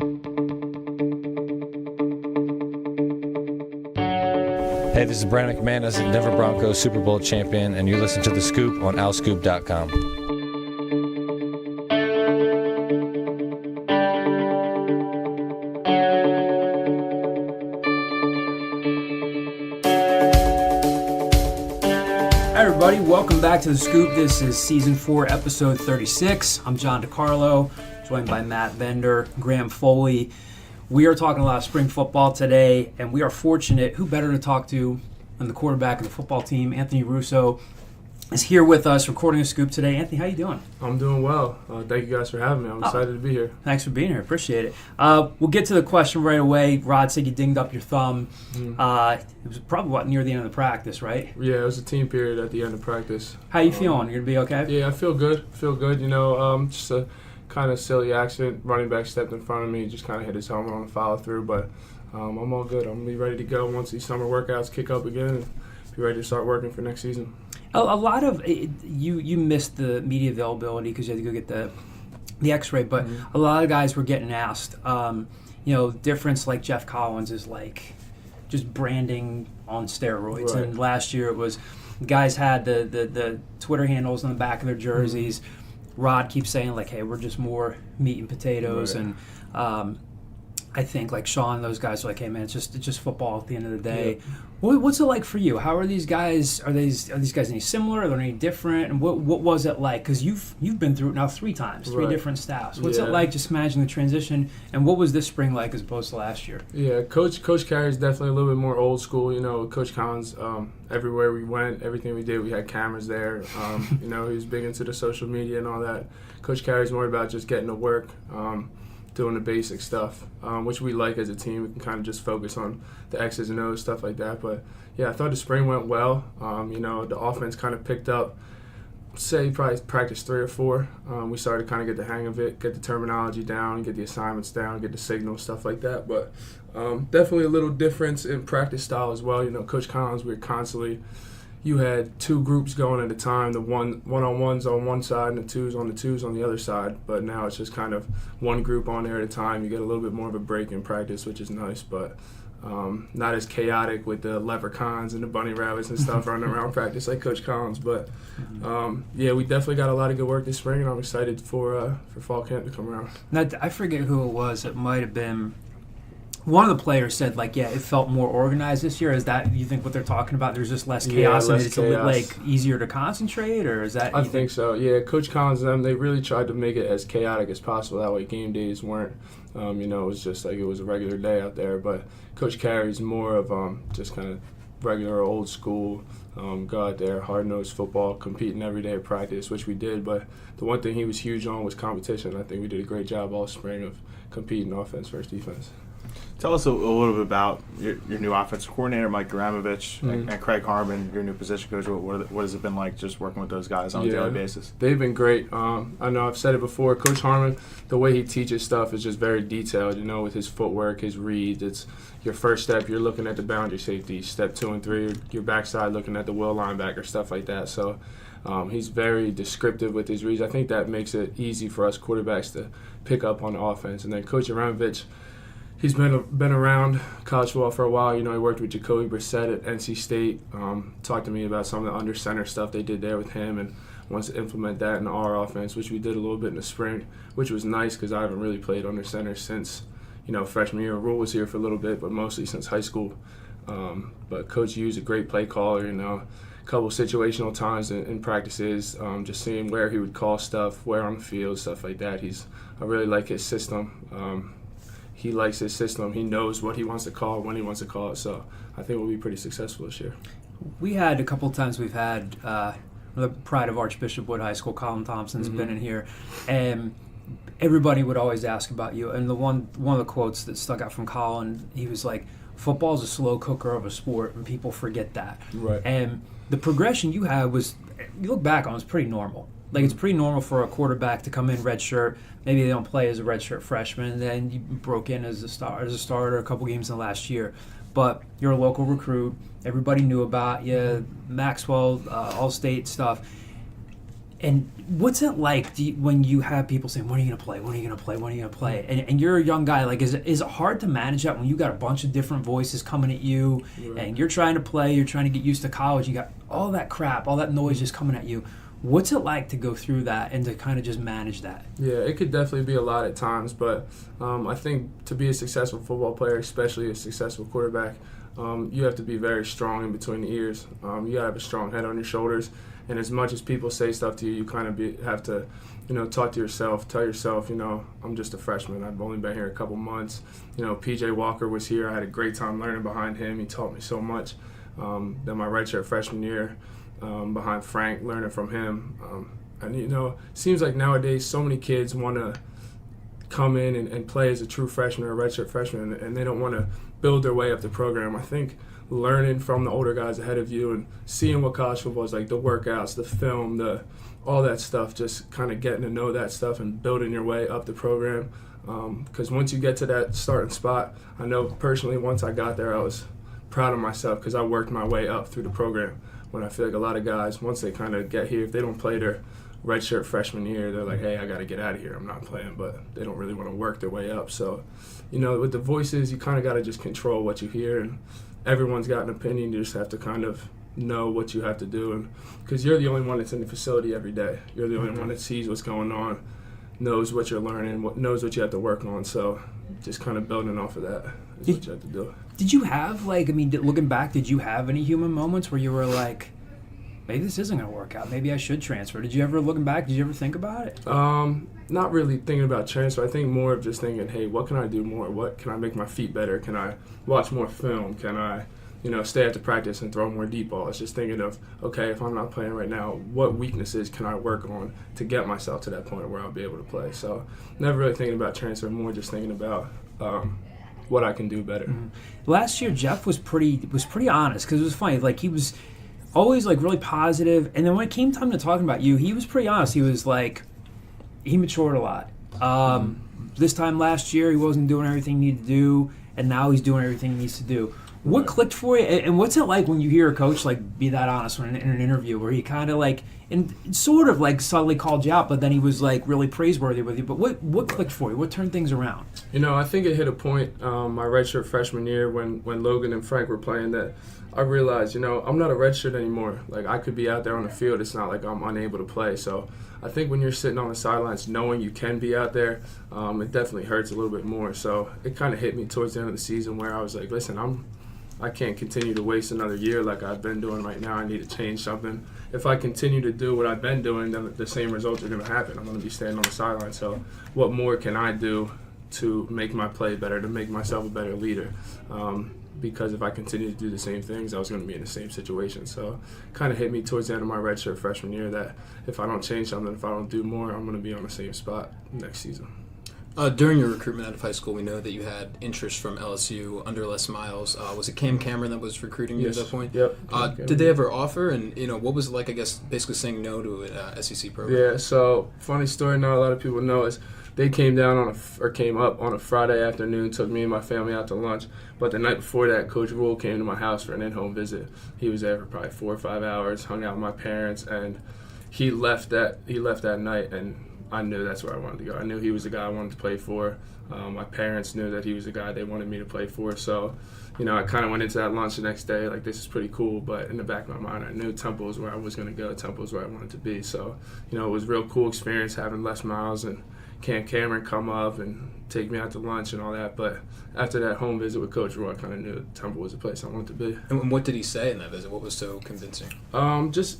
Hey, this is Brandon McManus, Denver Broncos Super Bowl champion, and you listen to The Scoop on owlscoop.com. Hi everybody, welcome back to The Scoop. This is Season 4, Episode 36. I'm John DiCarlo, joined by Matt Bender, Graham Foley. We are talking a lot of spring football today, and we are fortunate. Who better to talk to than the quarterback of the football team? Anthony Russo is here with us, recording a Scoop today. Anthony, how you doing? I'm doing well. Thank you guys for having me. I'm excited to be here. Thanks for being here. Appreciate it. We'll get to the question right away. Rod said you dinged up your thumb. It was probably near the end of the practice, right? Yeah, it was a team period at the end of practice. How you feeling? You gonna be okay? Yeah, I feel good. You know, just a kind of silly accident. Running back stepped in front of me, just kind of hit his helmet on the follow through. But I'm all good. I'm gonna be ready to go once these summer workouts kick up again, and be ready to start working for next season. A lot of you missed the media availability because you had to go get the X-ray, but a lot of guys were getting asked. Difference like Jeff Collins is like just branding on steroids, Right. and last year it was guys had the Twitter handles on the back of their jerseys. Rod keeps saying like, "Hey, we're just more meat and potatoes," Right. and I think like Sean and those guys are like, "Hey man, it's just football at the end of the day." Yeah. What's it like for you? How are these guys? Are these guys any similar? Are they any different? And what was it like? Because you've been through it now 3 times, 3 Right. different staffs. What's Yeah. it like just managing the transition? And what was this spring like as opposed to last year? Yeah, Coach Carey is definitely a little bit more old school. You know, Coach Collins, everywhere we went, everything we did, we had cameras there. He was big into the social media and all that. Coach Carey's more about just getting to work. Doing the basic stuff, which we like as a team. We can kind of just focus on the X's and O's, stuff like that. But, yeah, I thought the spring went well. The offense kind of picked up, say, probably practice 3 or 4. We started to kind of get the hang of it, get the terminology down, get the assignments down, get the signals, stuff like that. But definitely a little difference in practice style as well. You know, Coach Collins, you had 2 groups going at a time, the one-on-ones on one side and the twos on the other side. But now it's just kind of one group on there at a time. You get a little bit more of a break in practice, which is nice, but not as chaotic with the leprechauns and the bunny rabbits and stuff running around practice like Coach Collins. But, we definitely got a lot of good work this spring, and I'm excited for fall camp to come around. Now, I forget who it was. It might have been one of the players said, like, yeah, it felt more organized this year. Is that, you think, what they're talking about? There's just less chaos, less and it's chaos. like easier to concentrate, or is that? I think so. Yeah, Coach Collins and them, they really tried to make it as chaotic as possible. That way, game days weren't. It was just like it was a regular day out there. But Coach Carey's more of just kind of regular old school. Go out there, hard-nosed football, competing every day at practice, which we did. But the one thing he was huge on was competition. I think we did a great job all spring of competing offense versus defense. Tell us a little bit about your new offensive coordinator, Mike Garamovich, and Craig Harmon, your new position coach. What has it been like just working with those guys on a daily basis? They've been great. I know I've said it before. Coach Harmon, the way he teaches stuff is just very detailed, with his footwork, his reads. It's your first step, you're looking at the boundary safety. Step 2 and 3, your backside looking at the will linebacker, stuff like that. So he's very descriptive with his reads. I think that makes it easy for us quarterbacks to pick up on the offense. And then Coach Garamovich, he's been around college football for a while. He worked with Jacoby Brissett at NC State. Talked to me about some of the under center stuff they did there with him, and wants to implement that in our offense, which we did a little bit in the spring, which was nice because I haven't really played under center since freshman year. Rule was here for a little bit, but mostly since high school. But Coach U's a great play caller. A couple situational times in practices, just seeing where he would call stuff, where on the field, stuff like that. I really like his system. He likes his system. He knows what he wants to call, when he wants to call it. So I think we'll be pretty successful this year. We had a couple of times we've had the pride of Archbishop Wood High School, Colin Thompson's been in here, and everybody would always ask about you. And one of the quotes that stuck out from Colin, he was like, "Football's a slow cooker of a sport, and people forget that." Right. And the progression you had was, you look back on, it was pretty normal. Like, it's pretty normal for a quarterback to come in red shirt. Maybe they don't play as a red shirt freshman, and then you broke in as a starter a couple games in the last year. But you're a local recruit. Everybody knew about you. Maxwell, All-State stuff. And what's it like when you have people saying, when are you going to play? When are you going to play? When are you going to play? And you're a young guy. Like, is it hard to manage that when you got a bunch of different voices coming at you and you're trying to play, you're trying to get used to college, you got all that crap, all that noise just coming at you. What's it like to go through that and to kind of just manage that? Yeah, it could definitely be a lot at times, but I think to be a successful football player, especially a successful quarterback, you have to be very strong in between the ears. You got to have a strong head on your shoulders. And as much as people say stuff to you, you kind of have to, talk to yourself, tell yourself, I'm just a freshman. I've only been here a couple months. PJ Walker was here. I had a great time learning behind him. He taught me so much. Then my redshirt freshman year, behind Frank, learning from him. And, seems like nowadays so many kids want to come in and play as a true freshman or a redshirt freshman, and they don't want to build their way up the program. I think learning from the older guys ahead of you and seeing what college football is like, the workouts, the film, all that stuff, just kind of getting to know that stuff and building your way up the program. Because once you get to that starting spot, I know personally once I got there, I was proud of myself because I worked my way up through the program. When I feel like a lot of guys, once they kind of get here, if they don't play their redshirt freshman year, they're like, hey, I got to get out of here. I'm not playing, but they don't really want to work their way up. So, with the voices, you kind of got to just control what you hear, and everyone's got an opinion. You just have to kind of know what you have to do, and because you're the only one that's in the facility every day. You're the only one that sees what's going on, knows what you're learning, knows what you have to work on. So just kind of building off of that is what you have to do. Did you have, looking back, did you have any human moments where you were like, maybe this isn't going to work out, maybe I should transfer? Did you ever, looking back, did you ever think about it? Not really thinking about transfer. I think more of just thinking, hey, what can I do more? What can I make my feet better? Can I watch more film? Can I, stay after practice and throw more deep balls? Just thinking of, okay, if I'm not playing right now, what weaknesses can I work on to get myself to that point where I'll be able to play? So never really thinking about transfer, more just thinking about what I can do better. Mm-hmm. Last year, Jeff was pretty honest, because it was funny. Like, he was always really positive, and then when it came time to talking about you, he was pretty honest. He was like, he matured a lot. This time last year, he wasn't doing everything he needed to do, and now he's doing everything he needs to do. What clicked for you, and what's it like when you hear a coach be that honest in an interview, where he kind of and sort of subtly called you out, but then he was really praiseworthy with you? But what clicked for you? What turned things around? I think it hit a point my redshirt freshman year when Logan and Frank were playing that I realized, I'm not a redshirt anymore. I could be out there on the field. It's not like I'm unable to play. So I think when you're sitting on the sidelines knowing you can be out there, it definitely hurts a little bit more. So it kind of hit me towards the end of the season where I was like, listen, I can't continue to waste another year like I've been doing right now. I need to change something. If I continue to do what I've been doing, then the same results are going to happen. I'm going to be standing on the sideline. So what more can I do to make my play better, to make myself a better leader? Because if I continue to do the same things, I was going to be in the same situation. So it kind of hit me towards the end of my redshirt freshman year that if I don't change something, if I don't do more, I'm going to be on the same spot next season. During your recruitment out of high school, we know that you had interest from LSU under Les Miles. Was it Cam Cameron that was recruiting you at that point? Yep. Did they ever offer? And, what was it like, I guess, basically saying no to an SEC program? Yeah, so funny story not a lot of people know is they came up on a Friday afternoon, took me and my family out to lunch. But the night before that, Coach Rule came to my house for an in-home visit. He was there for probably 4 or 5 hours, hung out with my parents, and he left that night, and I knew that's where I wanted to go. I knew he was the guy I wanted to play for. My parents knew that he was the guy they wanted me to play for. So, I kind of went into that lunch the next day like, this is pretty cool. But in the back of my mind, I knew Temple was where I was going to go. Temple was where I wanted to be. So, it was a real cool experience having Les Miles and Cam Cameron come up and take me out to lunch and all that. But after that home visit with Coach Roy, I kind of knew Temple was the place I wanted to be. And what did he say in that visit? What was so convincing?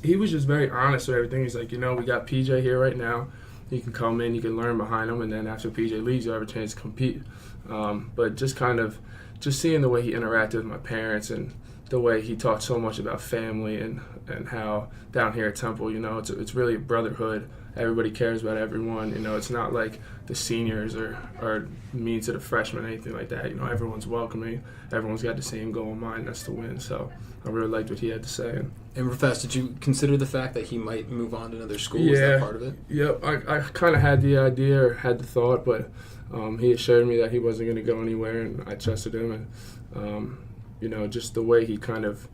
He was just very honest with everything. He's like, we got PJ here right now. You can come in, you can learn behind him, and then after PJ leaves, you have a chance to compete. But just seeing the way he interacted with my parents and the way he talked so much about family and how down here at Temple, it's really a brotherhood. Everybody cares about everyone. It's not like the seniors are mean to the freshmen or anything like that. Everyone's welcoming. Everyone's got the same goal in mind, that's to win. So I really liked what he had to say. And Rafas, did you consider the fact that he might move on to another school? Yeah, was that part of it? Yep. I kind of had the idea or had the thought, but he assured me that he wasn't going to go anywhere, and I trusted him. And, just the way he kind of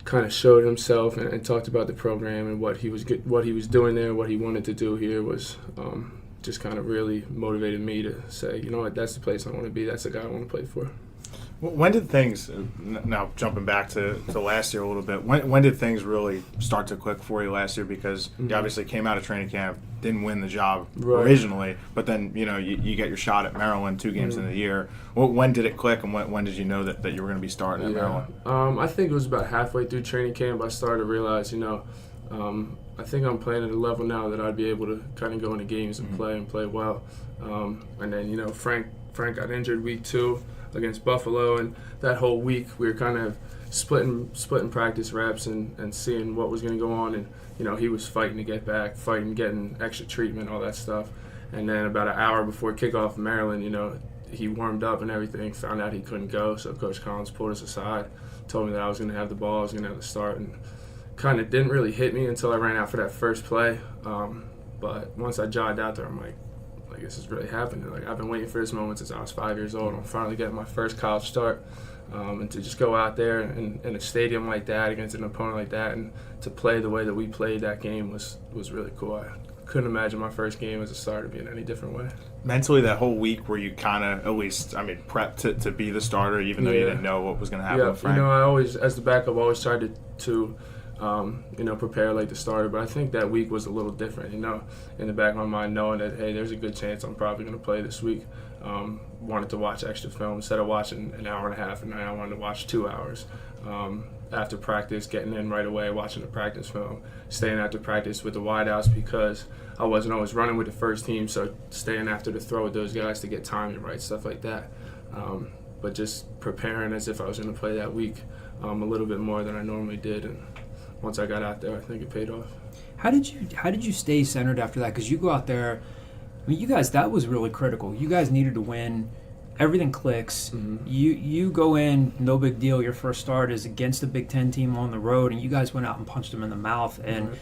kind of showed himself and talked about the program and what he was doing there, what he wanted to do here was just kind of really motivated me to say, you know what, that's the place I want to be. That's the guy I want to play for. When did things, now jumping back to last year a little bit, when did things really start to click for you last year? Because you obviously came out of training camp, didn't win the job originally, but then you get your shot at Maryland 2 games in the year. Well, when did it click, and when did you know that you were going to be starting at Maryland? I think it was about halfway through training camp I started to realize, I think I'm playing at a level now that I'd be able to kind of go into games and play well. And then, Frank got injured week 2 against Buffalo, and that whole week we were kind of splitting practice reps and seeing what was going to go on, and he was fighting to get back, getting extra treatment, all that stuff. And then about an hour before kickoff in Maryland, he warmed up and everything, found out he couldn't go, so Coach Collins pulled us aside, told me that I was going to have the ball, I was going to have the start, and kind of didn't really hit me until I ran out for that first play. But once I jogged out there, I'm like, this is really happening. Like, I've been waiting for this moment since I was 5 years old. I'm finally getting my first college start. And to just go out there in a stadium like that against an opponent like that and to play the way that we played that game was really cool. I couldn't imagine my first game as a starter being any different way. Mentally, that whole week were you kind of, at least, prepped to be the starter even though you didn't know what was going to happen with Frank? I always, as the backup, always tried to prepare like the starter. But I think that week was a little different, in the back of my mind, knowing that, hey, there's a good chance I'm probably going to play this week. Wanted to watch extra film instead of watching an hour and a half, and I wanted to watch 2 hours. After practice, getting in right away, watching the practice film, staying after practice with the wideouts because I wasn't always running with the first team, so staying after the throw with those guys to get timing right, stuff like that. But just preparing as if I was going to play that week a little bit more than I normally did, and once I got out there, I think it paid off. How did you stay centered after that? Because you go out there, you guys, that was really critical. You guys needed to win. Everything clicks. Mm-hmm. You go in, no big deal. Your first start is against a Big Ten team on the road, and you guys went out and punched them in the mouth. And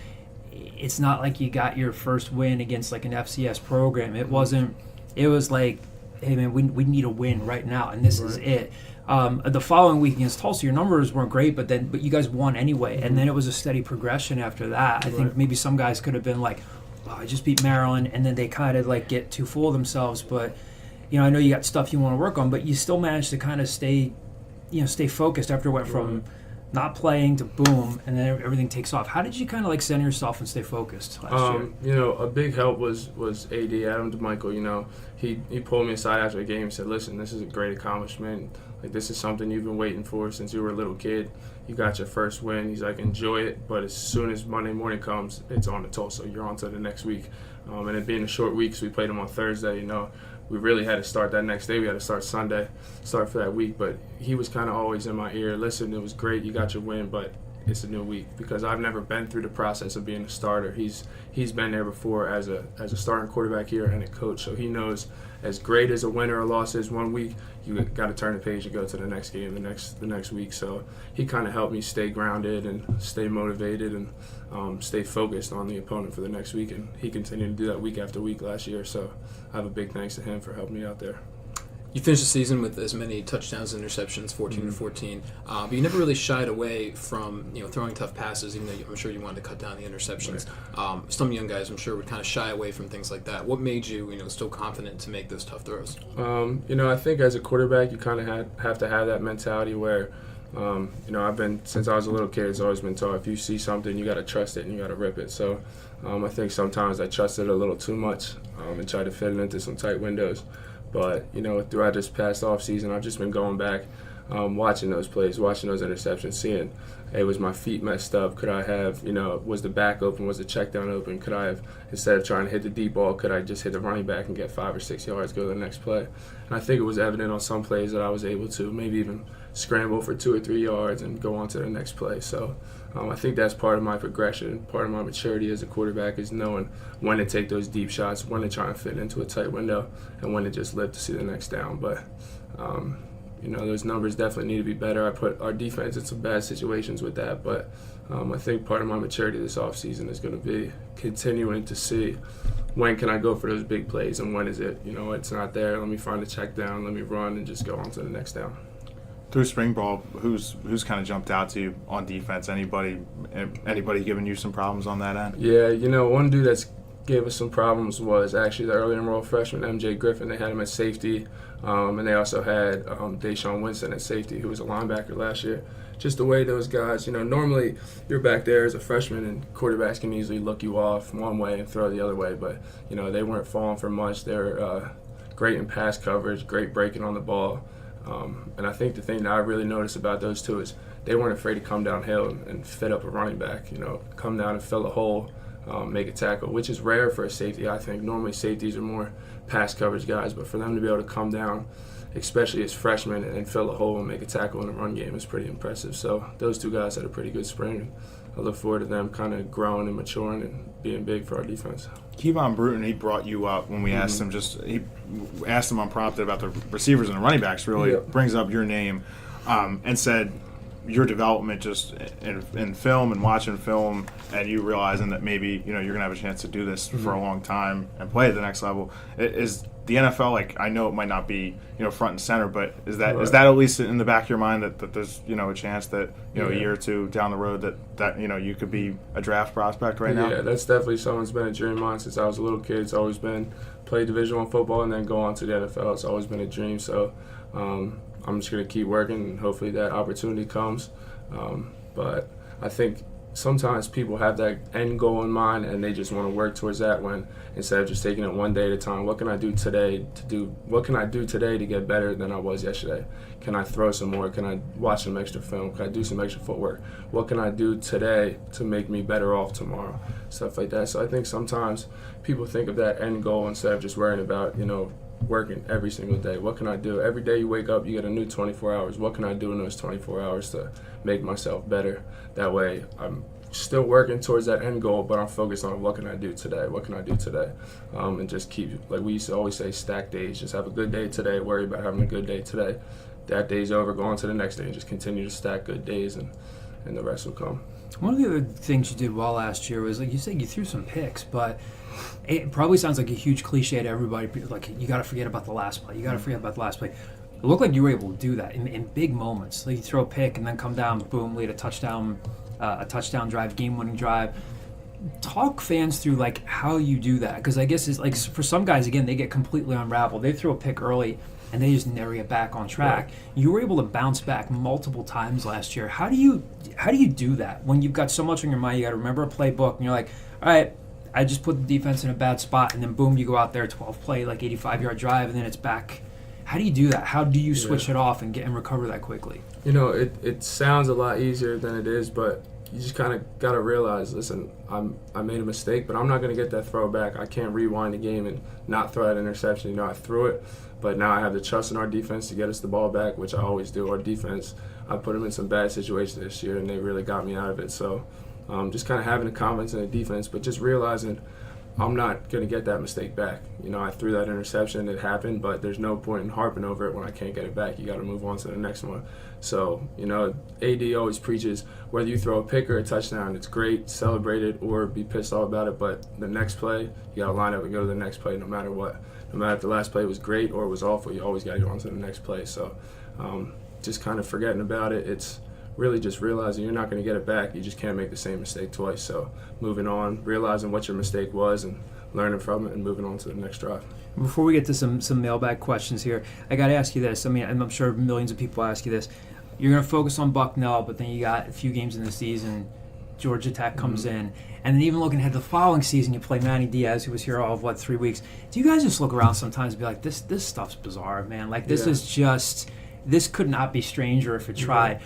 it's not like you got your first win against like an FCS program. It wasn't. It was like, hey man, we need a win right now, and this is it. The following week against Tulsa, your numbers weren't great, but you guys won anyway, and then it was a steady progression after that. I think maybe some guys could have been like, oh, I just beat Maryland, and then they kind of like get too full of themselves. But I know you got stuff you want to work on, but you still managed to kind of stay focused after it went from not playing to boom, and then everything takes off. How did you kind of like center yourself and stay focused last year? A big help was AD Adam DeMichael. He pulled me aside after the game and said, listen, this is a great accomplishment. Like, this is something you've been waiting for since you were a little kid. You got your first win. He's like, enjoy it, but as soon as Monday morning comes, it's on to Tulsa. You're on to the next week. And it being a short week, so we played them on Thursday, we really had to start that next day. We had to start Sunday, start for that week. But he was kind of always in my ear. Listen, it was great. You got your win, but it's a new week because I've never been through the process of being a starter. He's been there before as a starting quarterback here and a coach, so he knows as great as a win or a loss is one week, you got to turn the page and go to the next game the next week. So he kind of helped me stay grounded and stay motivated and stay focused on the opponent for the next week, and he continued to do that week after week last year. So I have a big thanks to him for helping me out there. You finished the season with as many touchdowns and interceptions, 14 to 14, but you never really shied away from throwing tough passes, even though I'm sure you wanted to cut down the interceptions. Right. Some young guys, I'm sure, would kind of shy away from things like that. What made you, still confident to make those tough throws? I think as a quarterback, you kind of have to have that mentality where, I've been, since I was a little kid, it's always been taught if you see something, you got to trust it and you got to rip it. So I think sometimes I trusted it a little too much and tried to fit it into some tight windows. But, throughout this past offseason, I've just been going back, watching those plays, watching those interceptions, seeing, hey, was my feet messed up? Could I have, was the back open? Was the check down open? Could I have, instead of trying to hit the deep ball, could I just hit the running back and get 5 or 6 yards, go to the next play? And I think it was evident on some plays that I was able to maybe even scramble for 2 or 3 yards and go on to the next play. So I think that's part of my progression, part of my maturity as a quarterback is knowing when to take those deep shots, when to try and fit into a tight window, and when to just live to see the next down. But, those numbers definitely need to be better. I put our defense in some bad situations with that, but I think part of my maturity this offseason is going to be continuing to see when can I go for those big plays and when is it, it's not there, let me find a check down, let me run and just go on to the next down. through spring ball, who's kind of jumped out to you on defense? Anybody giving you some problems on that end? Yeah, one dude that's gave us some problems was actually the early enrolled freshman, MJ Griffin. They had him at safety, and they also had Deshaun Winston at safety, who was a linebacker last year. Just the way those guys, normally you're back there as a freshman and quarterbacks can easily look you off one way and throw the other way, but, they weren't falling for much. They're great in pass coverage, great breaking on the ball. And I think the thing that I really noticed about those two is they weren't afraid to come downhill and fit up a running back, come down and fill a hole, make a tackle, which is rare for a safety, I think. Normally safeties are more pass coverage guys, but for them to be able to come down, especially as freshmen, and fill a hole and make a tackle in the run game is pretty impressive. So those two guys had a pretty good spring. I look forward to them kind of growing and maturing and being big for our defense. Kevon Bruton, he brought you up when we asked him. He asked him unprompted about the receivers and the running backs. Really brings up your name, and said your development just in film and watching film, and you realizing that maybe you're gonna have a chance to do this for a long time and play at the next level. Is the NFL, like, I know it might not be front and center, but is that at least in the back of your mind that there's a chance that a year or two down the road that you could be a draft prospect right now? Yeah, that's definitely something that's been a dream of mine since I was a little kid. It's always been play Division I football and then go on to the NFL. It's always been a dream. So I'm just gonna keep working and hopefully that opportunity comes. But I think sometimes people have that end goal in mind and they just want to work towards that, when instead of just taking it one day at a time, what can I do today to get better than I was yesterday? Can I throw some more? Can I watch some extra film? Can I do some extra footwork? What can I do today to make me better off tomorrow? Stuff like that. So I think sometimes people think of that end goal instead of just worrying about, working every single day. What can I do? Every day you wake up, you get a new 24 hours. What can I do in those 24 hours to make myself better? That way I'm still working towards that end goal, but I'm focused on what can I do today? What can I do today? And just keep, like we used to always say, stack days. Just have a good day today, worry about having a good day today. That day's over, go on to the next day and just continue to stack good days, and the rest will come. One of the other things you did well last year was, like you said, you threw some picks, but it probably sounds like a huge cliche to everybody. Like, you got to forget about the last play. You got to forget about the last play. It looked like you were able to do that in big moments. Like, you throw a pick and then come down, boom, lead a touchdown drive, game-winning drive. Talk fans through like how you do that, because I guess it's like for some guys, again, they get completely unraveled. They throw a pick early and they just never get back on track. Right. You were able to bounce back multiple times last year. How do you do that when you've got so much on your mind? You got to remember a playbook, and you're like, all right, I just put the defense in a bad spot, and then boom, you go out there, 12 play, like 85-yard drive, and then it's back. How do you do that? How do you switch it off and recover that quickly? It sounds a lot easier than it is, but you just kind of got to realize, listen, I made a mistake, but I'm not going to get that throw back. I can't rewind the game and not throw that interception. I threw it, but now I have the trust in our defense to get us the ball back, which I always do. Our defense, I put them in some bad situations this year, and they really got me out of it. So just kind of having the confidence in the defense, but just realizing I'm not going to get that mistake back. I threw that interception, it happened, but there's no point in harping over it when I can't get it back. You got to move on to the next one. So, AD always preaches, whether you throw a pick or a touchdown, it's great, celebrate it, or be pissed off about it, but the next play, you got to line up and go to the next play no matter what. No matter if the last play was great or it was awful, you always got to go on to the next play. So just kind of forgetting about it, it's really just realizing you're not going to get it back. You just can't make the same mistake twice. So moving on, realizing what your mistake was and learning from it and moving on to the next drive. Before we get to some mailbag questions here, I got to ask you this. I mean, I'm sure millions of people ask you this. You're going to focus on Bucknell, but then you got a few games in the season. Georgia Tech comes in. And then even looking ahead to the following season, you play Manny Diaz, who was here all of, 3 weeks. Do you guys just look around sometimes and be like, this stuff's bizarre, man? Like, this is just, this could not be stranger if it tried.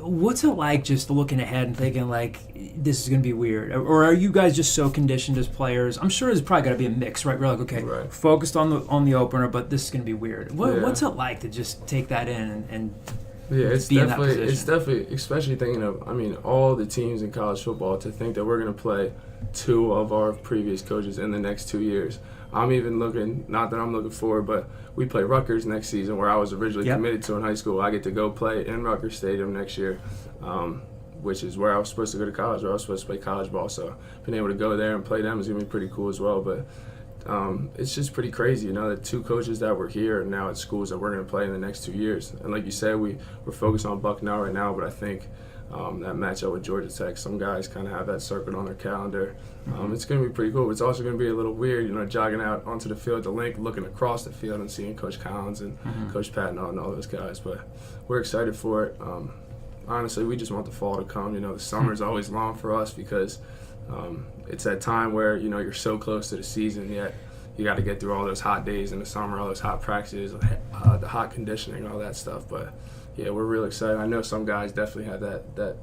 What's it like just looking ahead and thinking, like, this is going to be weird? Or are you guys just so conditioned as players? I'm sure there's probably got to be a mix, right? We're like, okay, focused on the opener, but this is going to be weird. What's it like to just take that in and it's be in that position? It's definitely, especially thinking of, all the teams in college football, to think that we're going to play two of our previous coaches in the next 2 years. I'm even looking, not that I'm looking forward, but we play Rutgers next season, where I was originally committed to in high school. I get to go play in Rutgers Stadium next year, which is where I was supposed to go to college, where I was supposed to play college ball. So being able to go there and play them is going to be pretty cool as well. But it's just pretty crazy, the 2 coaches that were here and now at schools that we're going to play in the next 2 years. And like you said, we're focused on Bucknell right now, but I think that matchup with Georgia Tech, some guys kind of have that circled on their calendar. It's going to be pretty cool. It's also going to be a little weird, jogging out onto the field, the link, looking across the field and seeing Coach Collins and Coach Patton and all those guys. But we're excited for it. Honestly, we just want the fall to come. The summer's always long for us because it's that time where, you're so close to the season, yet you got to get through all those hot days in the summer, all those hot practices, the hot conditioning, all that stuff. But, yeah, we're real excited. I know some guys definitely have that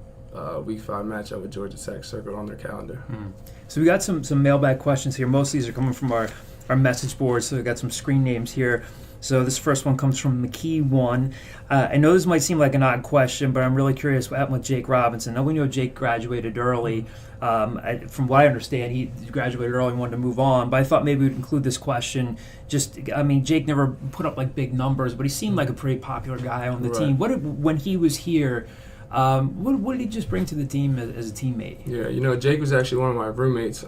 Week 5 matchup with Georgia Tech circled on their calendar. So we got some mailbag questions here. Most of these are coming from our message board, so we got some screen names here. So this first one comes from McKee1. I know this might seem like an odd question, but I'm really curious what happened with Jake Robinson. Now, we know Jake graduated early. From what I understand, he graduated early and wanted to move on, but I thought maybe we'd include this question. Jake never put up big numbers, but he seemed like a pretty popular guy on the team. When he was here, what did he just bring to the team as a teammate? Yeah, Jake was actually one of my roommates.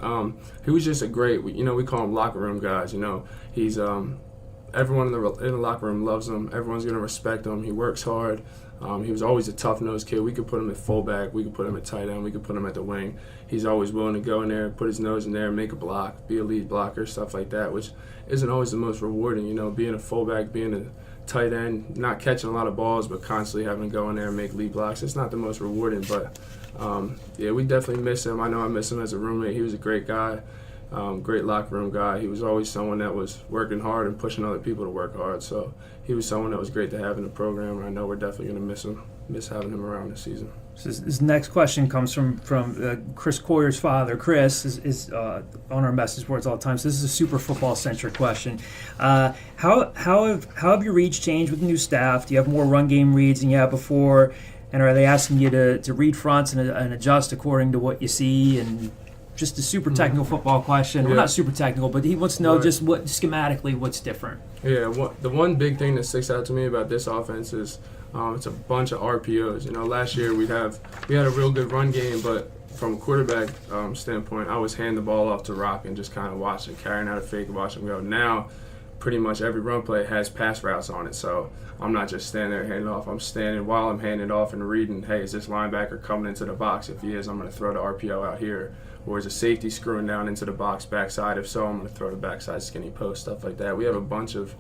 He was just a great, we call him locker room guys. He's everyone in the locker room loves him. Everyone's going to respect him. He works hard. He was always a tough-nosed kid. We could put him at fullback. We could put him at tight end. We could put him at the wing. He's always willing to go in there, put his nose in there, make a block, be a lead blocker, stuff like that, which isn't always the most rewarding. Being a fullback, being a tight end, not catching a lot of balls, but constantly having to go in there and make lead blocks. It's not the most rewarding, but, we definitely miss him. I know I miss him as a roommate. He was a great guy. Great locker room guy. He was always someone that was working hard and pushing other people to work hard. So he was someone that was great to have in the program. And I know we're definitely going to miss having him around this season. So this next question comes from Chris Coyer's father. Chris is on our message boards all the time. So this is a super football centric question. How have your reads changed with the new staff? Do you have more run game reads than you had before? And are they asking you to read fronts and adjust according to what you see? And just a super technical football question. Yeah. Well, not super technical, but he wants to know just schematically what's different. Yeah, the one big thing that sticks out to me about this offense is it's a bunch of RPOs. Last year we had a real good run game, but from a quarterback standpoint, I always hand the ball off to Rock and just kind of watch it, carrying out a fake and watch him go. Now, pretty much every run play has pass routes on it, so I'm not just standing there handing off. I'm standing while I'm handing off and reading, hey, is this linebacker coming into the box? If he is, I'm going to throw the RPO out here. Or is a safety screwing down into the box backside? If so, I'm going to throw the backside skinny post, stuff like that. We have a bunch of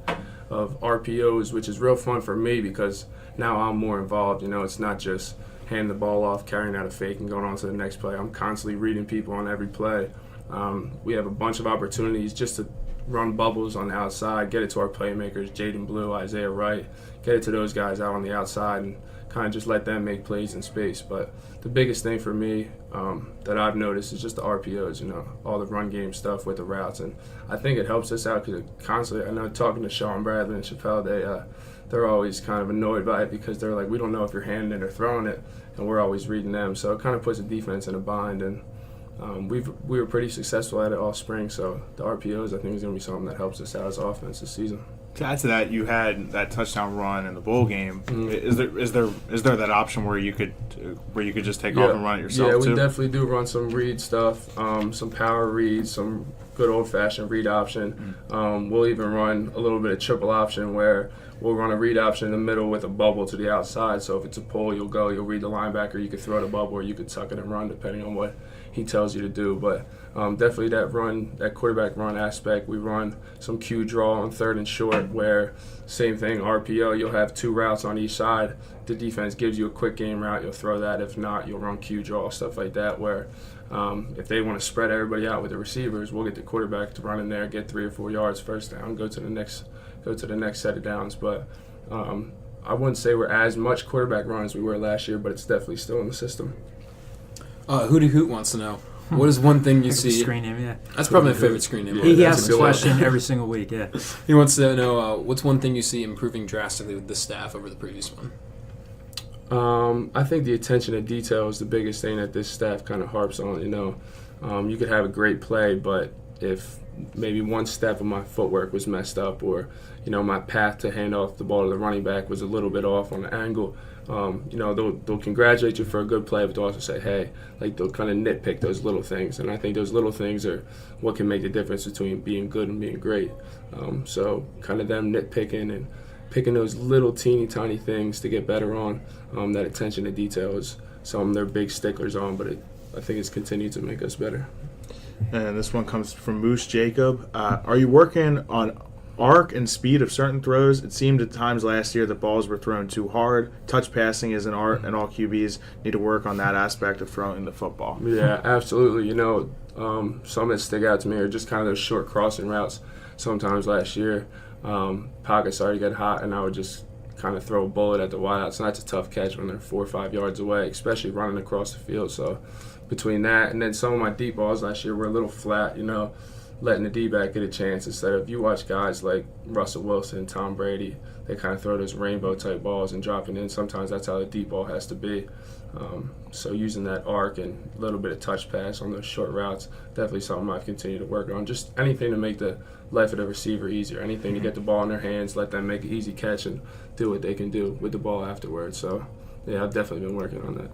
RPOs, which is real fun for me because now I'm more involved. It's not just handing the ball off, carrying out a fake, and going on to the next play. I'm constantly reading people on every play. We have a bunch of opportunities just to run bubbles on the outside, get it to our playmakers, Jaden Blue, Isaiah Wright, get it to those guys out on the outside and kind of just let them make plays in space. But the biggest thing for me that I've noticed is just the RPOs, all the run game stuff with the routes. And I think it helps us out because constantly, I know talking to Sean Bradley and Chappelle, they're always kind of annoyed by it because they're like, we don't know if you're handing it or throwing it, and we're always reading them. So it kind of puts the defense in a bind. And we were pretty successful at it all spring, so the RPOs I think is going to be something that helps us out as offense this season. To add to that, you had that touchdown run in the bowl game. Is there that option where you could just take off and run it yourself? Yeah, we definitely do run some read stuff, some power reads, some good old-fashioned read option. We'll even run a little bit of triple option where we'll run a read option in the middle with a bubble to the outside. So if it's a pull, you'll read the linebacker, you could throw the bubble, or you could tuck it and run depending on what he tells you to do. But definitely that quarterback run aspect. We run some Q draw on 3rd and short where same thing, RPO, you'll have 2 routes on each side. The defense gives you a quick game route, you'll throw that. If not, you'll run Q draw, stuff like that where if they want to spread everybody out with the receivers, we'll get the quarterback to run in there, get 3 or 4 yards first down, go to the next set of downs. But I wouldn't say we're as much quarterback run as we were last year, but it's definitely still in the system. Hootie Hoot wants to know, what is one thing you see? Screen name, yeah. That's probably my favorite screen name. He asks this question every single week, yeah. He wants to know, what's one thing you see improving drastically with this staff over the previous one? I think the attention to detail is the biggest thing that this staff kind of harps on. You could have a great play, but if maybe one step of my footwork was messed up, or my path to hand off the ball to the running back was a little bit off on the angle. They'll congratulate you for a good play, but they'll also say, hey, they'll kind of nitpick those little things. And I think those little things are what can make the difference between being good and being great. So kind of them nitpicking and picking those little teeny tiny things to get better on. That attention to detail is something they're big sticklers on, but I think it's continued to make us better. And this one comes from Moose Jacob. Are you working on arc and speed of certain throws? It seemed at times last year that balls were thrown too hard. Touch passing is an art, and all QBs need to work on that aspect of throwing the football. Yeah, absolutely. Some that stick out to me are just kind of those short crossing routes. Sometimes last year, pockets started to get hot, and I would just kind of throw a bullet at the wideouts. And that's a tough catch when they're 4 or 5 yards away, especially running across the field. So between that and then some of my deep balls last year were a little flat, letting the D-back get a chance instead of, you watch guys like Russell Wilson, Tom Brady, they kind of throw those rainbow-type balls and dropping in. Sometimes that's how the deep ball has to be. So using that arc and a little bit of touch pass on those short routes, definitely something I've continued to work on. Just anything to make the life of the receiver easier, anything to get the ball in their hands, let them make an easy catch and do what they can do with the ball afterwards. So, yeah, I've definitely been working on that.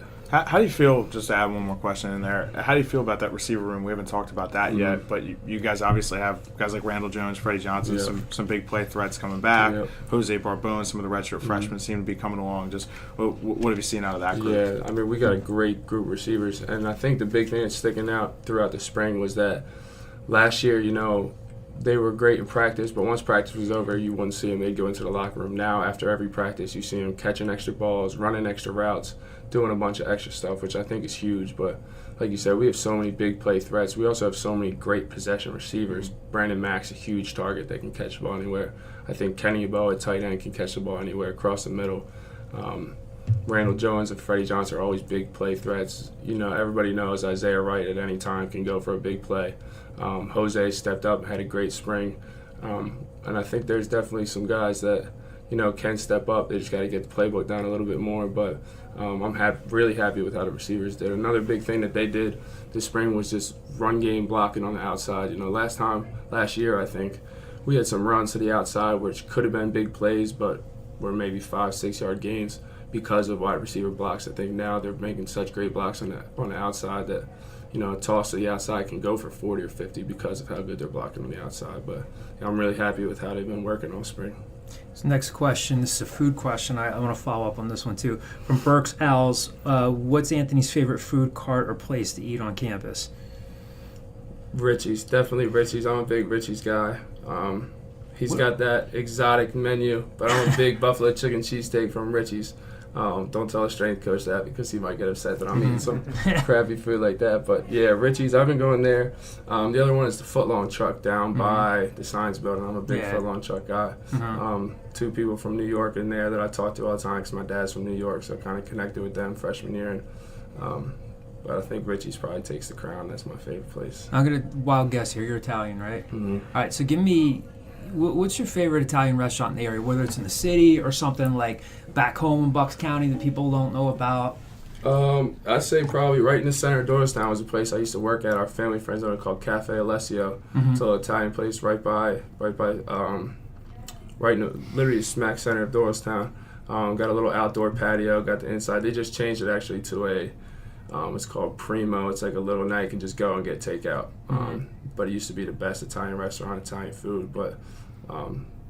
How do you feel, just to add one more question in there, how do you feel about that receiver room? We haven't talked about that yet, but you guys obviously have guys like Randall Jones, Freddie Johnson, some big play threats coming back. Jose Barbone, some of the redshirt freshmen seem to be coming along. Just what have you seen out of that group? Yeah, we got a great group of receivers, and I think the big thing that's sticking out throughout the spring was that last year, they were great in practice, but once practice was over, you wouldn't see them. They'd go into the locker room. Now, after every practice, you see them catching extra balls, running extra routes, doing a bunch of extra stuff, which I think is huge. But like you said, we have so many big play threats. We also have so many great possession receivers. Brandon Mack's a huge target that can catch the ball anywhere. I think Kenny Bow at tight end can catch the ball anywhere across the middle. Randall Jones and Freddie Johnson are always big play threats. Everybody knows Isaiah Wright at any time can go for a big play. Jose stepped up and had a great spring. And I think there's definitely some guys that, can step up. They just got to get the playbook down a little bit more. But I'm really happy with how the receivers did. Another big thing that they did this spring was just run game blocking on the outside. Last year, I think, we had some runs to the outside which could have been big plays, but were maybe 5-6 yard gains because of wide receiver blocks. I think now they're making such great blocks on the outside that, a toss to the outside can go for 40 or 50 because of how good they're blocking on the outside. But I'm really happy with how they've been working all spring. So next question, this is a food question. I want to follow up on this one too. From Burks Owls, what's Anthony's favorite food cart or place to eat on campus? Richie's, definitely Richie's. I'm a big Richie's guy. He's got that exotic menu, but I'm a big buffalo chicken cheesesteak from Richie's. Don't tell a strength coach that because he might get upset that I'm eating some crappy food like that. But yeah, Richie's, I've been going there. The other one is the Footlong Truck down by the Science Building. I'm a big Footlong Truck guy. Two people from New York in there that I talk to all the time because my dad's from New York, so I kind of connected with them freshman year. But I think Richie's probably takes the crown. That's my favorite place. I'm going to wild guess here. You're Italian, right? Mm-hmm. All right, so give me, what's your favorite Italian restaurant in the area, whether it's in the city or something like back home in Bucks County that people don't know about? I'd say probably right in the center of Doylestown was a place I used to work at. Our family friends owned it called Cafe Alessio. It's a little Italian place right in the, literally smack center of Doylestown. Got a little outdoor patio, got the inside. They just changed it actually to a, it's called Primo. It's like a little night you can just go and get takeout. But it used to be the best Italian restaurant, Italian food. But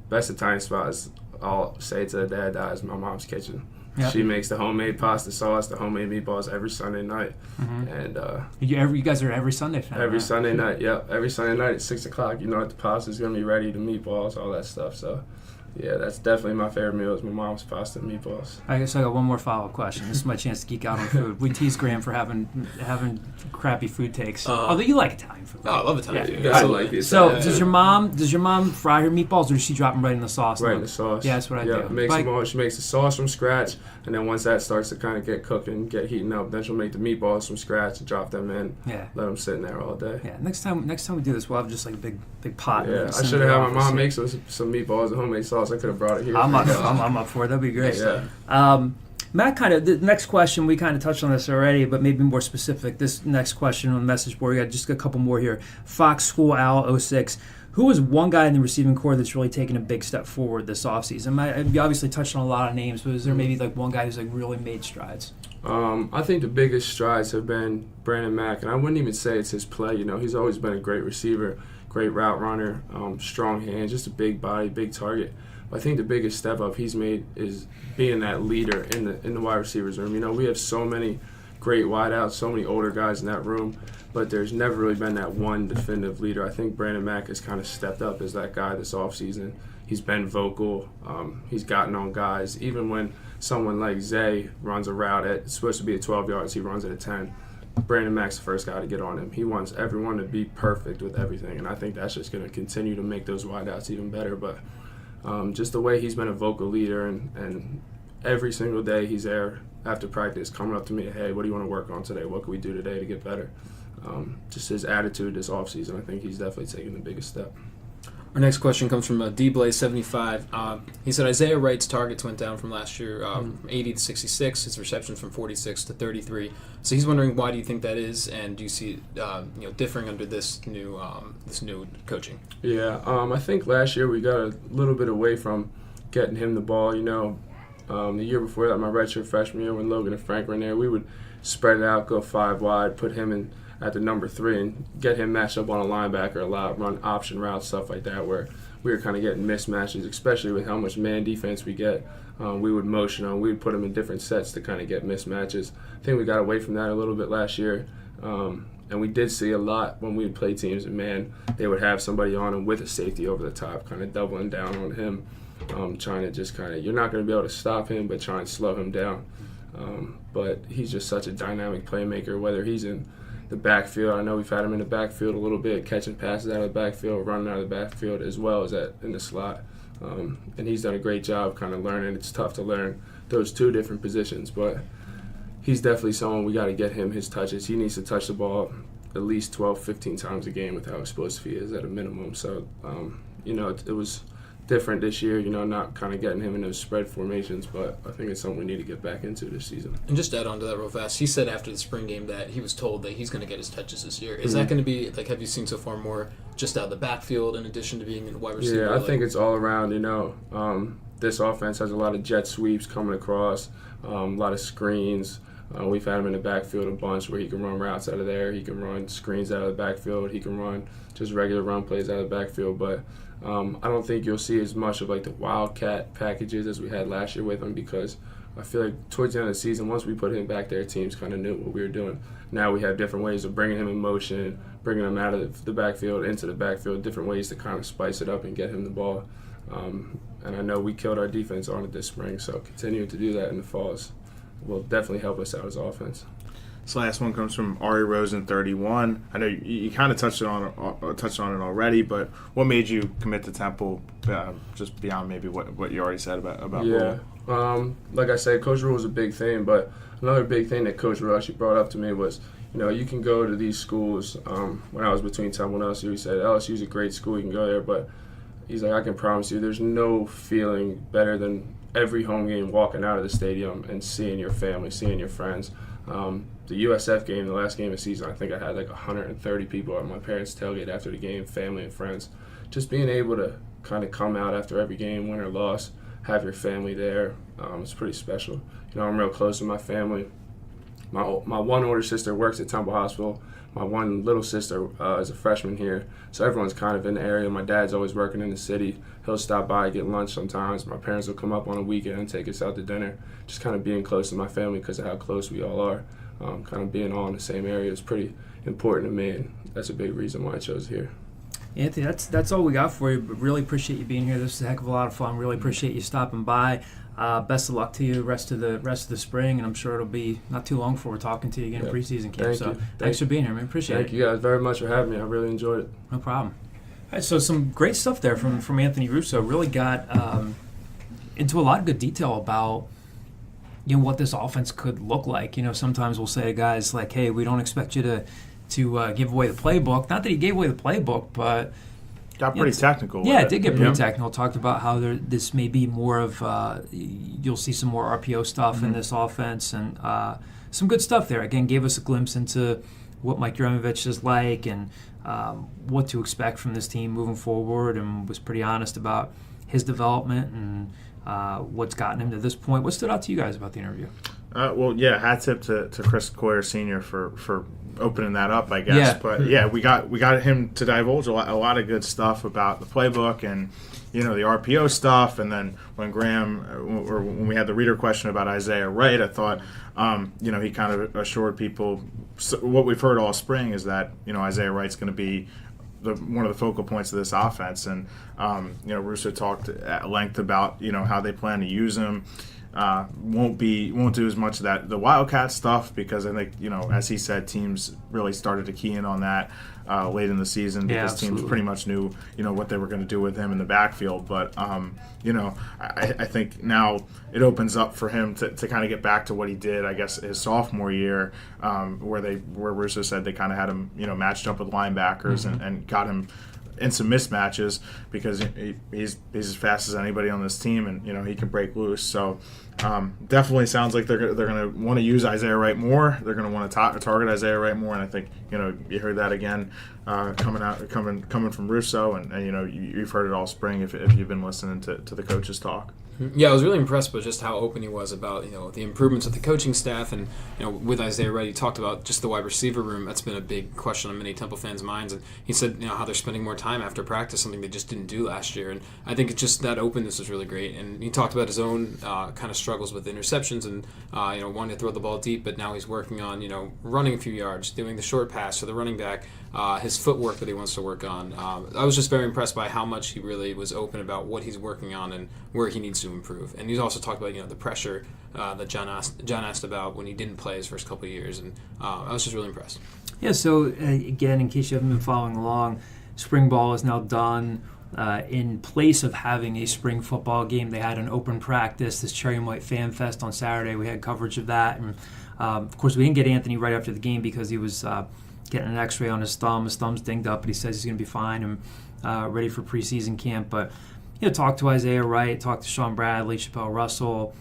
best Italian spot is, I'll say to the dad dies, my mom's kitchen. Yep. She makes the homemade pasta sauce, the homemade meatballs every Sunday night. And you guys are every Sunday fan, every right? Sunday night, yep. Every Sunday night at 6 o'clock, the pasta's going to be ready, the meatballs, all that stuff. So, yeah, that's definitely my favorite meal is my mom's pasta and meatballs. I guess I got one more follow-up question. This is my chance to geek out on food. We tease Graham for having crappy food takes. Although you like Italian food. Oh, I love Italian food. I like it. So does your mom fry her meatballs, or does she drop them right in the sauce? Right in the sauce. Yeah, that's what I do. She makes the sauce from scratch, and then once that starts to kind of get cooking, get heating up, then she'll make the meatballs from scratch and drop them in. Yeah. Let them sit in there all day. Yeah. Next time we do this, we'll have just like a big pot. Yeah. I should have had my mom make some meatballs and homemade sauce. I could have brought it here. I'm up for it. That'd be great. Yeah. Matt, the next question, we kind of touched on this already, but maybe more specific. This next question on the message board, we got just a couple more here. Fox School Owl 06. Who is one guy in the receiving core that's really taken a big step forward this offseason? You obviously touched on a lot of names, but is there maybe like one guy who's like really made strides? I think the biggest strides have been Brandon Mack, and I wouldn't even say it's his play. He's always been a great receiver, great route runner, strong hands, just a big body, big target. But I think the biggest step up he's made is being that leader in the wide receivers room. We have so many great wideouts, so many older guys in that room, but there's never really been that one definitive leader. I think Brandon Mack has kind of stepped up as that guy this offseason. He's been vocal. He's gotten on guys. Even when someone like Zay runs a route it's supposed to be at 12 yards, he runs it at 10. Brandon Mack's the first guy to get on him. He wants everyone to be perfect with everything, and I think that's just going to continue to make those wideouts even better. But just the way he's been a vocal leader, and every single day he's there after practice coming up to me, hey, what do you want to work on today? What can we do today to get better? Just his attitude this offseason, I think he's definitely taking the biggest step. Our next question comes from DBlaze75. He said Isaiah Wright's targets went down from last year, 80 to 66. His receptions from 46 to 33. So he's wondering, why do you think that is, and do you see differing under this new coaching? Yeah, I think last year we got a little bit away from getting him the ball. The year before that, my redshirt freshman year, when Logan and Frank were in there, we would spread it out, go 5 wide, put him in at the number 3 and get him matched up on a linebacker a lot, run option routes, stuff like that, where we were kind of getting mismatches, especially with how much man defense we get. We would motion him. We would put him in different sets to kind of get mismatches. I think we got away from that a little bit last year. And we did see a lot when we would play teams, and man, they would have somebody on him with a safety over the top, kind of doubling down on him, trying to just you're not going to be able to stop him, but try and slow him down. But he's just such a dynamic playmaker, whether he's in the backfield. I know we've had him in the backfield a little bit, catching passes out of the backfield, running out of the backfield, as well as in the slot. And he's done a great job kind of learning. It's tough to learn those 2 different positions, but he's definitely someone we got to get him his touches. He needs to touch the ball at least 12, 15 times a game with how explosive he is at a minimum. So, it was different this year, not kind of getting him in those spread formations, but I think it's something we need to get back into this season. And just to add on to that real fast, he said after the spring game that he was told that he's going to get his touches this year. Is that going to be, have you seen so far more just out of the backfield in addition to being a wide receiver? Yeah, I think it's all around, this offense has a lot of jet sweeps coming across, a lot of screens. We've had him in the backfield a bunch where he can run routes out of there. He can run screens out of the backfield. He can run just regular run plays out of the backfield. But I don't think you'll see as much of the wildcat packages as we had last year with him, because I feel like towards the end of the season, once we put him back there, teams kind of knew what we were doing. Now we have different ways of bringing him in motion, bringing him out of the backfield into the backfield, different ways to kind of spice it up and get him the ball. And I know we killed our defense on it this spring, so continuing to do that in the falls will definitely help us out as offense. This last one comes from Ari Rosen 31. I know you kind of touched on it already, but what made you commit to Temple, just beyond maybe what you already said about yeah. Like I said, Coach Rule was a big thing, but another big thing that Coach Rule actually brought up to me was, you can go to these schools. When I was between Temple and LSU, he said LSU's a great school, you can go there, but he's like, I can promise you there's no feeling better than every home game walking out of the stadium and seeing your family, seeing your friends. The USF game, the last game of the season, I think I had 130 people at my parents' tailgate after the game, family and friends. Just being able to kind of come out after every game, win or loss, have your family there, it's pretty special. I'm real close to my family. My one older sister works at Temple Hospital. My one little sister is a freshman here, so everyone's kind of in the area. My dad's always working in the city. He'll stop by, get lunch sometimes. My parents will come up on a weekend and take us out to dinner. Just kind of being close to my family because of how close we all are. Kind of being all in the same area is pretty important to me, and that's a big reason why I chose here. Anthony, that's all we got for you, but really appreciate you being here. This is a heck of a lot of fun. Really appreciate you stopping by. Best of luck to you rest of the spring, and I'm sure it'll be not too long before we're talking to you again in preseason camp. Thanks for being here, man. Appreciate it. Thank you guys very much for having me. I really enjoyed it. No problem. All right, so some great stuff there from Anthony Russo. Really got into a lot of good detail about what this offense could look like. Sometimes we'll say to guys hey, we don't expect you to give away the playbook. Not that he gave away the playbook, but Got pretty technical with Yeah, it. it did get pretty technical. Talked about how this may be more of, you'll see some more RPO stuff in this offense, and some good stuff there. Again, gave us a glimpse into what Mike Yuremevich is like and what to expect from this team moving forward, and was pretty honest about his development and what's gotten him to this point. What stood out to you guys about the interview? Hat tip to Chris Coyer Sr. for opening that up, I guess. Yeah. But we got him to divulge a lot of good stuff about the playbook and the RPO stuff. And then when when we had the reader question about Isaiah Wright, I thought he kind of assured people what we've heard all spring is that Isaiah Wright's going to be one of the focal points of this offense. And Russo talked at length about how they plan to use him. Won't do as much of the Wildcat stuff because I think as he said, teams really started to key in on that late in the season because teams pretty much knew what they were going to do with him in the backfield. But I think now it opens up for him to kind of get back to what he did, I guess, his sophomore year, where Russo said they kind of had him matched up with linebackers and got him in some mismatches because he's as fast as anybody on this team, and he can break loose. So definitely sounds like they're going to want to use Isaiah Wright more. They're going to want to target Isaiah Wright more, and I think you heard that again coming from Russo, and you've heard it all spring if you've been listening to the coaches talk. Yeah, I was really impressed with just how open he was about the improvements of the coaching staff, and with Isaiah Wright, he talked about just the wide receiver room. That's been a big question on many Temple fans' minds, and he said how they're spending more time after practice, something they just didn't do last year. And I think it's just that openness was really great. And he talked about his own kind of struggles with interceptions and wanting to throw the ball deep, but now he's working on running a few yards, doing the short pass for the running back, his footwork that he wants to work on. I was just very impressed by how much he really was open about what he's working on and where he needs to improve. And he's also talked about the pressure that John asked about when he didn't play his first couple of years, and I was just really impressed. Yeah, so again, in case you haven't been following along, spring ball is now done. In place of having a spring football game, they had an open practice, this Cherry and White Fan Fest on Saturday. We had coverage of that, and of course we didn't get Anthony right after the game because he was getting an x-ray on his thumb. His thumb's dinged up, but he says he's going to be fine and ready for preseason camp. But talked to Isaiah Wright, talked to Sean Bradley, Chappelle Russell,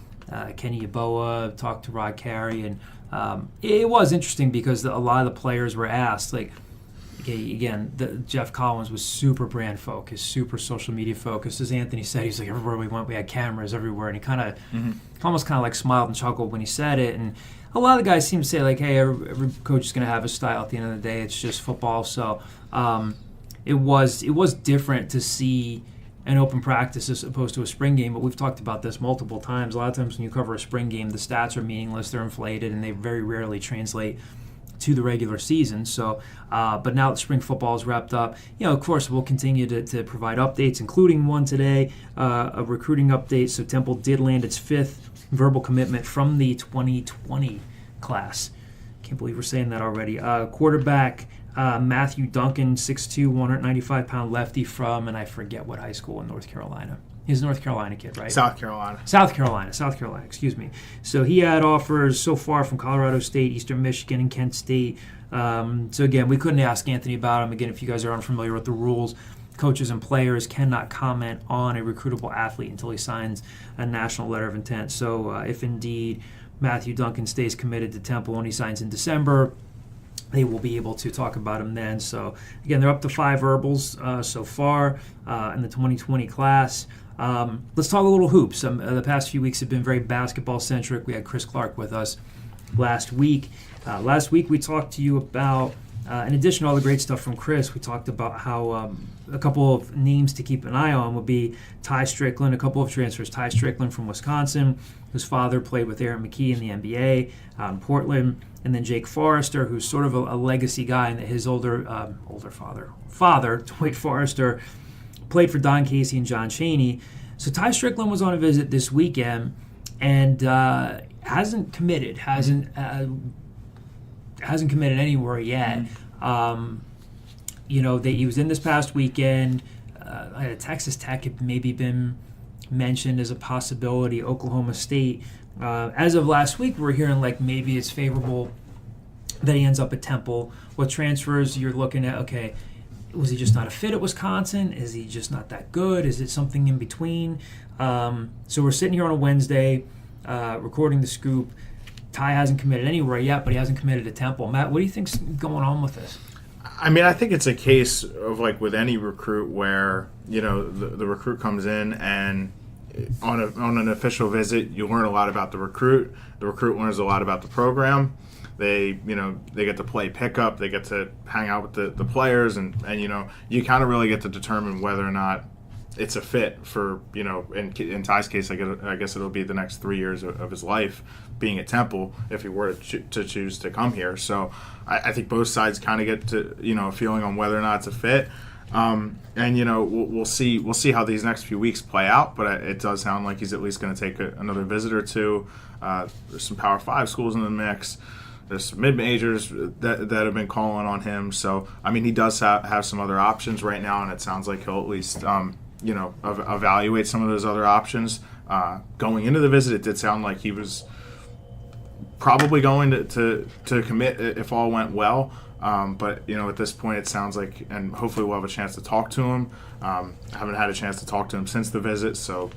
Kenny Yeboah, talked to Rod Carey, and it was interesting because a lot of the players were asked, Jeff Collins was super brand focused, super social media focused. As Anthony said, he's like, everywhere we went, we had cameras everywhere, and he almost like smiled and chuckled when he said it. And a lot of the guys seem to say hey, every coach is going to have his style. At the end of the day, it's just football. So it was different to see an open practice as opposed to a spring game, but we've talked about this multiple times. A lot of times when you cover a spring game, the stats are meaningless, they're inflated, and they very rarely translate to the regular season. So, but now that spring football is wrapped up, of course, we'll continue to provide updates, including one today, a recruiting update. So Temple did land its 5th verbal commitment from the 2020 class. Can't believe we're saying that already. Quarterback Matthew Duncan, 6'2", 195-pound lefty from, and I forget what high school in North Carolina. He's a North Carolina kid, right? South Carolina, excuse me. So he had offers so far from Colorado State, Eastern Michigan, and Kent State. So again, we couldn't ask Anthony about him. Again, if you guys are unfamiliar with the rules, coaches and players cannot comment on a recruitable athlete until he signs a national letter of intent. So if indeed Matthew Duncan stays committed to Temple and he signs in December, they will be able to talk about him then. So again, they're up to 5 verbals so far in the 2020 class. Let's talk a little hoops. The past few weeks have been very basketball-centric. We had Chris Clark with us last week. Last week we talked to you about, in addition to all the great stuff from Chris, we talked about how a couple of names to keep an eye on would be Ty Strickland, a couple of transfers. Ty Strickland from Wisconsin, whose father played with Aaron McKee in the NBA out in Portland, and then Jake Forrester, who's sort of a legacy guy, and his older father, Dwight Forrester, played for Don Casey and John Chaney. So Ty Strickland was on a visit this weekend and hasn't committed anywhere yet. He was in this past weekend. Texas Tech had maybe been mentioned as a possibility. Oklahoma State. As of last week, we're hearing maybe it's favorable that he ends up at Temple. What transfers you're looking at? Okay, Was he just not a fit at Wisconsin? Is he just not that good? Is it something in between? So we're sitting here on a Wednesday, recording the scoop. Ty hasn't committed anywhere yet, but he hasn't committed to Temple. Matt, what do you think's going on with this? I mean, I think it's a case of like with any recruit where, you know, the recruit comes in and on an official visit, you learn a lot about the recruit. The recruit learns a lot about the program. They get to play pickup. They get to hang out with the players, and you know, you kind of really get to determine whether or not it's a fit for, you know, in Ty's case, I guess it'll be the next 3 years of his life being at Temple if he were to choose to come here. So I think both sides kind of get to, you know, a feeling on whether or not it's a fit. And you know, we'll see how these next few weeks play out. But it does sound like he's at least going to take another visit or two. There's some Power 5 schools in the mix. There's some mid-majors that have been calling on him. So I mean, he does have some other options right now, and it sounds like he'll at least you know, evaluate some of those other options. Going into the visit, it did sound like he was probably going to commit if all went well. But, you know, at this point it sounds like, and hopefully we'll have a chance to talk to him. I haven't had a chance to talk to him since the visit, so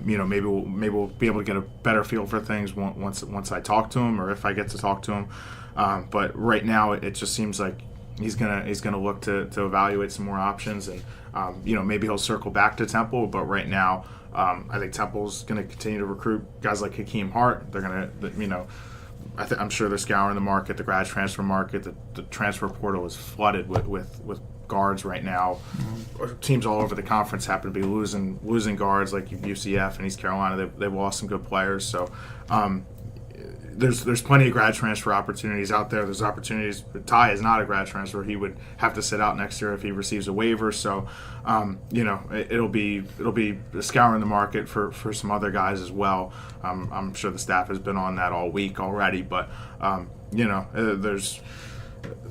you know, maybe we'll be able to get a better feel for things once I talk to him, or if I get to talk to him. But right now it just seems like he's gonna look to evaluate some more options, and you know, maybe he'll circle back to Temple. But right now, I think Temple's gonna continue to recruit guys like Hakeem Hart. They're gonna, you know, I'm sure they're scouring the market, the grad transfer market. The transfer portal is flooded with guards right now. Mm-hmm. Teams all over the conference happen to be losing guards like UCF and East Carolina. They've lost some good players. So there's plenty of grad transfer opportunities out there. There's opportunities. Ty is not a grad transfer. He would have to sit out next year if he receives a waiver. So you know, it'll be scouring the market for some other guys as well. I'm sure the staff has been on that all week already. But you know, there's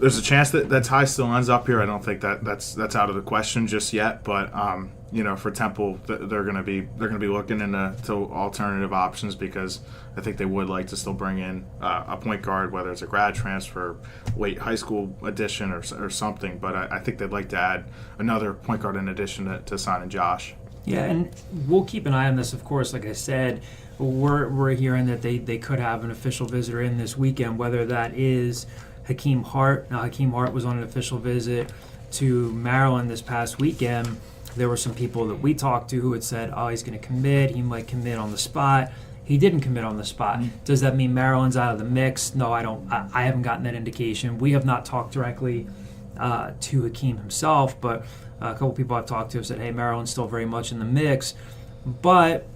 a chance that Ty still ends up here. I don't think that's out of the question just yet. But you know, for Temple, they're going to be looking into alternative options, because I think they would like to still bring in a point guard, whether it's a grad transfer, late high school addition, or something. But I think they'd like to add another point guard in addition to signing Josh. Yeah, and we'll keep an eye on this, of course. Like I said, we're hearing that they could have an official visitor in this weekend, whether that is Hakeem Hart. Now, Hakeem Hart was on an official visit to Maryland this past weekend. There were some people that we talked to who had said, oh, he's going to commit. He might commit on the spot. He didn't commit on the spot. Mm-hmm. Does that mean Maryland's out of the mix? No, I don't. I haven't gotten that indication. We have not talked directly to Hakeem himself, but a couple people I've talked to have said, hey, Maryland's still very much in the mix. But,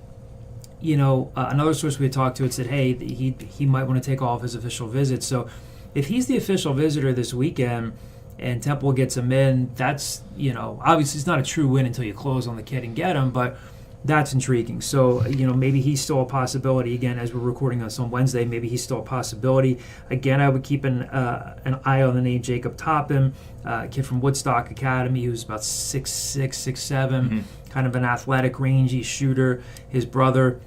you know, another source we had talked to had said, hey, he might want to take off his official visit. So if he's the official visitor this weekend and Temple gets him in, that's, you know, obviously it's not a true win until you close on the kid and get him, but that's intriguing. So, you know, maybe he's still a possibility. Again, as we're recording this on Wednesday, maybe he's still a possibility. Again, I would keep an eye on the name Jacob Toppin, a kid from Woodstock Academy who's about 6'6", 6'7", kind of an athletic, rangy shooter. His brother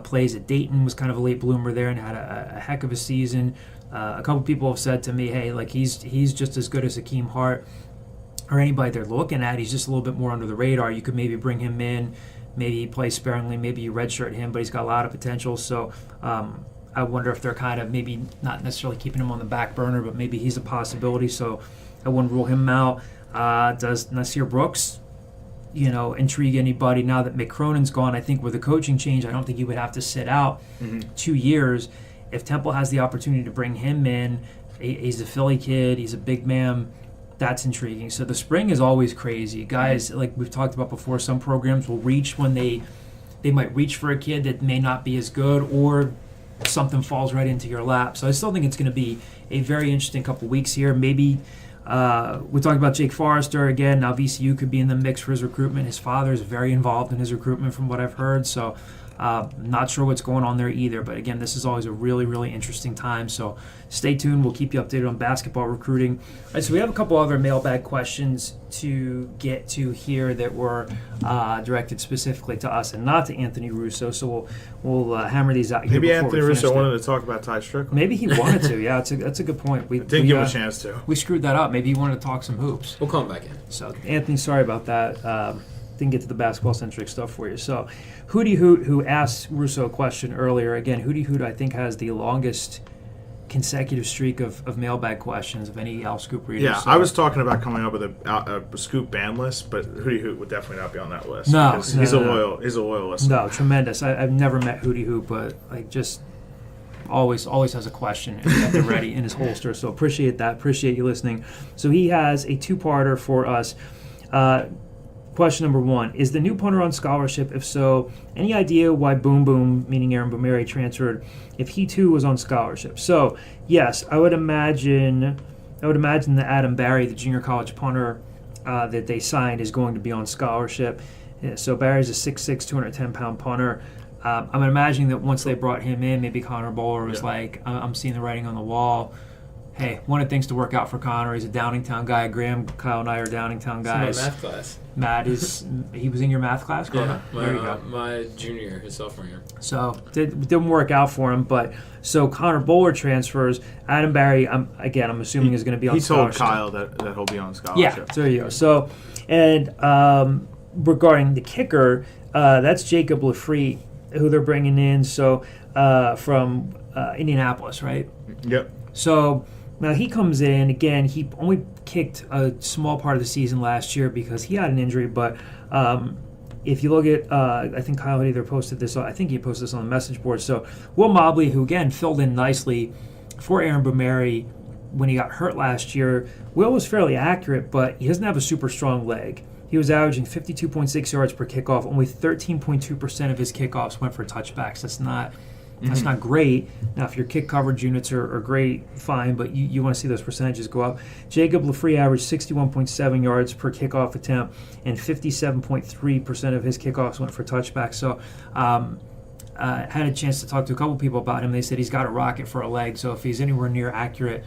plays at Dayton, was kind of a late bloomer there and had a heck of a season. A couple people have said to me, hey, like he's just as good as Hakeem Hart or anybody they're looking at. He's just a little bit more under the radar. You could maybe bring him in. Maybe he plays sparingly. Maybe you redshirt him, but he's got a lot of potential. So I wonder if they're kind of maybe not necessarily keeping him on the back burner, but maybe he's a possibility. So I wouldn't rule him out. Does Nasir Brooks, you know, intrigue anybody now that Mick Cronin's gone? I think with the coaching change, I don't think he would have to sit out 2 years. If Temple has the opportunity to bring him in, he's a Philly kid, he's a big man, that's intriguing. So the spring is always crazy. Guys, like we've talked about before, some programs will reach when they might reach for a kid that may not be as good, or something falls right into your lap. So I still think it's going to be a very interesting couple weeks here. Maybe we talked about Jake Forrester again. Now VCU could be in the mix for his recruitment. His father is very involved in his recruitment from what I've heard. So Not sure what's going on there either, but again, this is always a really, really interesting time. So stay tuned. We'll keep you updated on basketball recruiting. All right, so we have a couple other mailbag questions to get to here that were directed specifically to us and not to Anthony Russo. So we'll hammer these out here. Maybe before Anthony we finish Russo it. wanted to talk about Ty Strickland. Maybe he wanted to. Yeah, that's a good point. We Didn't give him a chance to. We screwed that up. Maybe he wanted to talk some hoops. We'll call him back in. So, Anthony, sorry about that. Didn't get to the basketball-centric stuff for you. So, Hootie Hoot, who asked Russo a question earlier, again, Hootie Hoot, I think, has the longest consecutive streak of mailbag questions of any Al Scoop reader. Yeah, So, I was talking about coming up with a Scoop ban list, but Hootie Hoot would definitely not be on that list. No, because no, he's no, a loyal listener. No, tremendous. I've never met Hootie Hoot, but like just always has a question at the ready in his holster. So appreciate that. Appreciate you listening. So he has a two-parter for us. Question number 1, is the new punter on scholarship? If so, any idea why Boom Boom, meaning Aaron Boomeri, transferred if he too was on scholarship? So, yes, I would imagine that Adam Barry, the junior college punter that they signed, is going to be on scholarship. Yeah, so Barry's a 6'6", 210-pound punter. I'm imagining that once they brought him in, maybe Connor Bowler was like, I'm seeing the writing on the wall. Hey, one of the things to work out for Connor. He's a Downingtown guy. Graham, Kyle, and I are Downingtown guys. It's my math class. Matt he was in your math class? Yeah, There you go. my junior year, his sophomore year. So didn't work out for him. But so Connor Bowler transfers. Adam Barry, I'm assuming is going to be on scholarship. He told Kyle that he'll be on scholarship. Yeah, there you go. So, and regarding the kicker, that's Jacob Lafrite, who they're bringing in. So from Indianapolis, right? Yep. So now he comes in, again, he only kicked a small part of the season last year because he had an injury, but if you look at, I think Kyle had either posted this, I think he posted this on the message board. So Will Mobley, who again filled in nicely for Aaron Boomeri when he got hurt last year, Will was fairly accurate, but he doesn't have a super strong leg. He was averaging 52.6 yards per kickoff. Only 13.2% of his kickoffs went for touchbacks. That's not great. Now, if your kick coverage units are great, fine, but you want to see those percentages go up. Jacob Lafrite averaged 61.7 yards per kickoff attempt, and 57.3% of his kickoffs went for touchbacks. So had a chance to talk to a couple people about him. They said he's got a rocket for a leg, so if he's anywhere near accurate,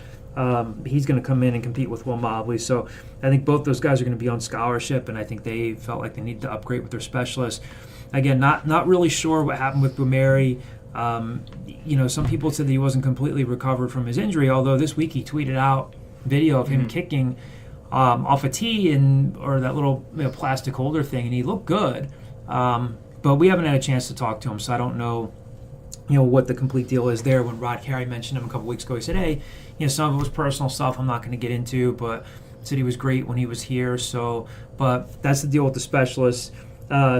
he's going to come in and compete with Will Mobley. So I think both those guys are going to be on scholarship, and I think they felt like they needed to upgrade with their specialists. Again, not really sure what happened with Boomeri. Some people said that he wasn't completely recovered from his injury, although this week he tweeted out video of him kicking off a tee or that little plastic holder thing, and he looked good. But we haven't had a chance to talk to him, so I don't know what the complete deal is there. When Rod Carey mentioned him a couple weeks ago, he said, hey, some of it was personal stuff I'm not going to get into, but said he was great when he was here. So, but that's the deal with the specialists.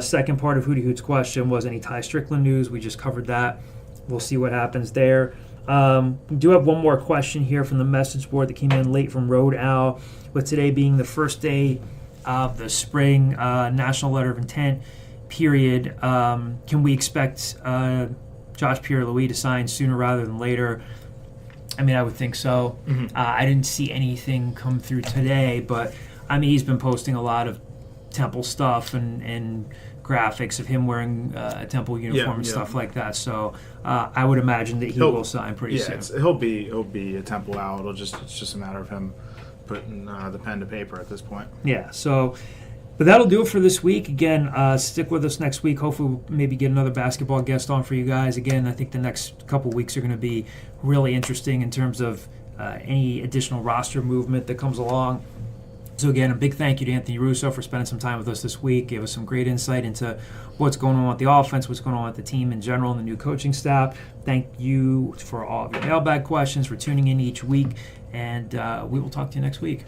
Second part of Hootie Hoot's question was any Ty Strickland news. We just covered that. We'll see what happens there. We do have one more question here from the message board that came in late from Road Owl. With today being the first day of the spring National Letter of Intent period, can we expect Josh Pierre-Louis to sign sooner rather than later? I mean, I would think so. I didn't see anything come through today, but I mean, he's been posting a lot of Temple stuff and graphics of him wearing a Temple uniform and stuff like that. So I would imagine that he will sign pretty soon. He'll be a Temple out. It's just a matter of him putting the pen to paper at this point. Yeah. So, but that'll do it for this week. Again, stick with us next week. Hopefully, we'll maybe get another basketball guest on for you guys. Again, I think the next couple weeks are going to be really interesting in terms of any additional roster movement that comes along. So again, a big thank you to Anthony Russo for spending some time with us this week. Gave us some great insight into what's going on with the offense, what's going on with the team in general, and the new coaching staff. Thank you for all of your mailbag questions, for tuning in each week, and we will talk to you next week.